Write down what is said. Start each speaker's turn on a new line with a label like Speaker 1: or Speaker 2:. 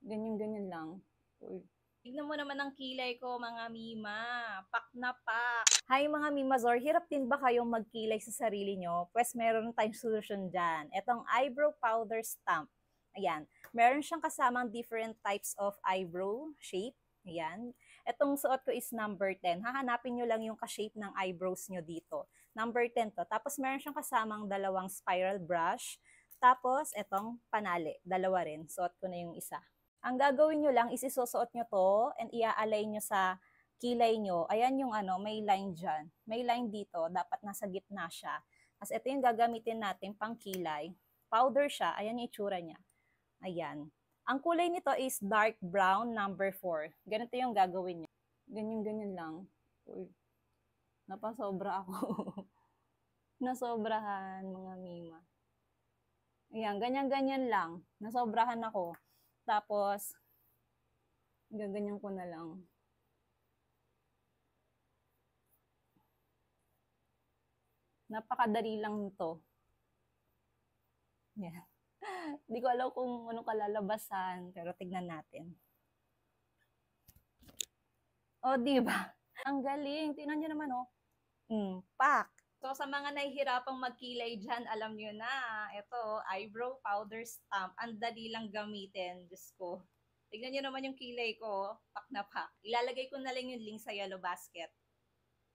Speaker 1: Ganyan-ganyan lang. Uy.
Speaker 2: Tignan mo naman ang kilay ko, mga Mima. Pak na pak.
Speaker 1: Hi mga Mimazor, hirap din ba kayong magkilay sa sarili nyo? Pues meron tayong solution dyan. Etong eyebrow powder stamp. Ayan. Meron siyang kasamang different types of eyebrow shape. Ayan. Etong suot ko is number 10. Hahanapin nyo lang yung ka-shape ng eyebrows nyo dito. Number 10 to. Tapos meron siyang kasamang dalawang spiral brush. Tapos etong panali. Dalawa rin. Suot ko na yung isa. Ang gagawin nyo lang is isusuot nyo to and i-align nyo sa kilay nyo. Ayan yung ano, may line dyan. May line dito, dapat nasa gitna siya. Tapos ito yung gagamitin natin pang kilay. Powder siya, ayan yung itsura niya. Ayan. Ang kulay nito is dark brown number 4. Ganito yung gagawin nyo. Ganyan-ganyan lang. Uy, napasobra ako. Nasobrahan, mga Mima. Ayan, ganyan-ganyan lang. Nasobrahan ako. Tapos, gaganyan ko na lang. Napakadali lang nito. Yan. Hindi ko alam kung ano kalalabasan, pero tignan natin. O, di ba? Ang galing. Tingnan nyo naman, oh. Pak.
Speaker 2: So sa mga nahihirapang magkilay dyan, alam nyo na, ito, eyebrow powder stamp. Ang dali lang gamitin, Diyos ko. Tignan nyo naman yung kilay ko, pak na pak. Ilalagay ko na lang yung link sa yellow basket.